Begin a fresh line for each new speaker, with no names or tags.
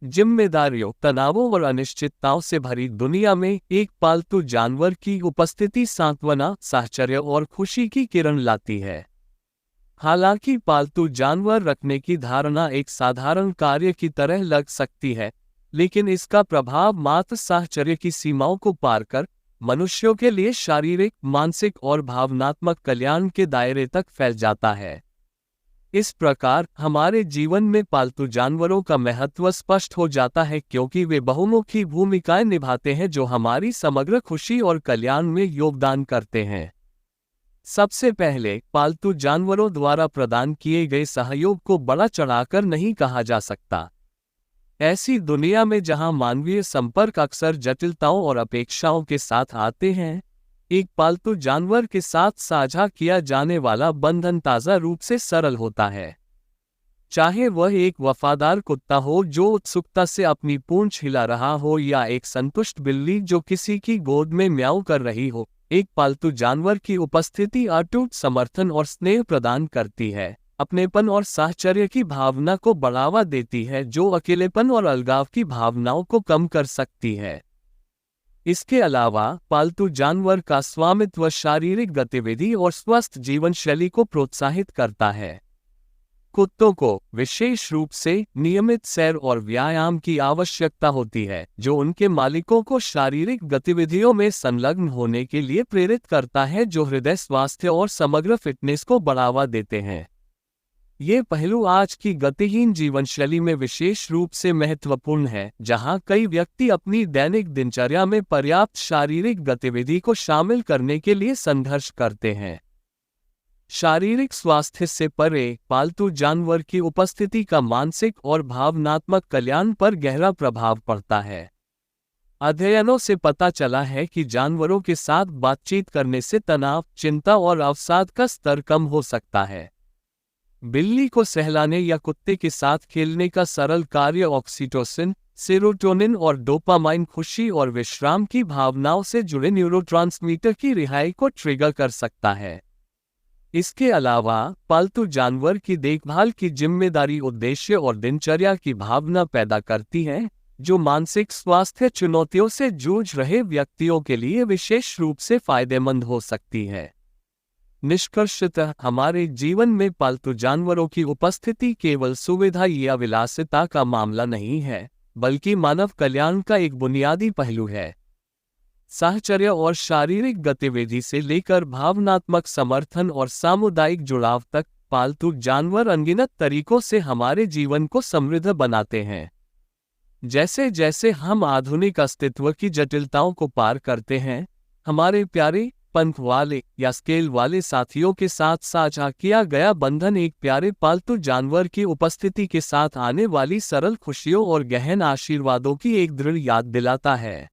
जिम्मेदारियों, तनावों और अनिश्चितताओं से भरी दुनिया में एक पालतू जानवर की उपस्थिति सांत्वना, साहचर्य और खुशी की किरण लाती है। हालांकि पालतू जानवर रखने की धारणा एक साधारण कार्य की तरह लग सकती है, लेकिन इसका प्रभाव मात्र साहचर्य की सीमाओं को पार कर मनुष्यों के लिए शारीरिक, मानसिक और भावनात्मक कल्याण के दायरे तक फैल जाता है। इस प्रकार हमारे जीवन में पालतू जानवरों का महत्व स्पष्ट हो जाता है, क्योंकि वे बहुमुखी भूमिकाएं निभाते हैं जो हमारी समग्र खुशी और कल्याण में योगदान करते हैं। सबसे पहले, पालतू जानवरों द्वारा प्रदान किए गए सहयोग को बड़ा चढ़ाकर नहीं कहा जा सकता। ऐसी दुनिया में जहां मानवीय संपर्क अक्सर जटिलताओं और अपेक्षाओं के साथ आते हैं, एक पालतू जानवर के साथ साझा किया जाने वाला बंधन ताज़ा रूप से सरल होता है। चाहे वह एक वफादार कुत्ता हो जो उत्सुकता से अपनी पूंछ हिला रहा हो, या एक संतुष्ट बिल्ली जो किसी की गोद में म्याऊं कर रही हो, एक पालतू जानवर की उपस्थिति अटूट समर्थन और स्नेह प्रदान करती है, अपनेपन और साहचर्य की भावना को बढ़ावा देती है, जो अकेलेपन और अलगाव की भावनाओं को कम कर सकती है। इसके अलावा पालतू जानवर का स्वामित्व शारीरिक गतिविधि और स्वस्थ जीवन शैली को प्रोत्साहित करता है। कुत्तों को विशेष रूप से नियमित सैर और व्यायाम की आवश्यकता होती है, जो उनके मालिकों को शारीरिक गतिविधियों में संलग्न होने के लिए प्रेरित करता है, जो हृदय स्वास्थ्य और समग्र फिटनेस को बढ़ावा देते हैं। ये पहलू आज की गतिहीन जीवनशैली में विशेष रूप से महत्वपूर्ण है, जहां कई व्यक्ति अपनी दैनिक दिनचर्या में पर्याप्त शारीरिक गतिविधि को शामिल करने के लिए संघर्ष करते हैं। शारीरिक स्वास्थ्य से परे पालतू जानवर की उपस्थिति का मानसिक और भावनात्मक कल्याण पर गहरा प्रभाव पड़ता है। अध्ययनों से पता चला है कि जानवरों के साथ बातचीत करने से तनाव, चिंता और अवसाद का स्तर कम हो सकता है। बिल्ली को सहलाने या कुत्ते के साथ खेलने का सरल कार्य ऑक्सीटोसिन, सेरोटोनिन और डोपामाइन खुशी और विश्राम की भावनाओं से जुड़े न्यूरोट्रांसमीटर की रिहाई को ट्रिगर कर सकता है। इसके अलावा पालतू जानवर की देखभाल की जिम्मेदारी उद्देश्य और दिनचर्या की भावना पैदा करती है, जो मानसिक स्वास्थ्य चुनौतियों से जूझ रहे व्यक्तियों के लिए विशेष रूप से फायदेमंद हो सकती है। निष्कर्षतः हमारे जीवन में पालतू जानवरों की उपस्थिति केवल सुविधा या विलासिता का मामला नहीं है, बल्कि मानव कल्याण का एक बुनियादी पहलू है। साहचर्य और शारीरिक गतिविधि से लेकर भावनात्मक समर्थन और सामुदायिक जुड़ाव तक, पालतू जानवर अनगिनत तरीकों से हमारे जीवन को समृद्ध बनाते हैं। जैसे जैसे हम आधुनिक अस्तित्व की जटिलताओं को पार करते हैं, हमारे प्यारे पंख वाले या स्केल वाले साथियों के साथ साझा किया गया बंधन एक प्यारे पालतू जानवर की उपस्थिति के साथ आने वाली सरल खुशियों और गहन आशीर्वादों की एक दृढ़ याद दिलाता है।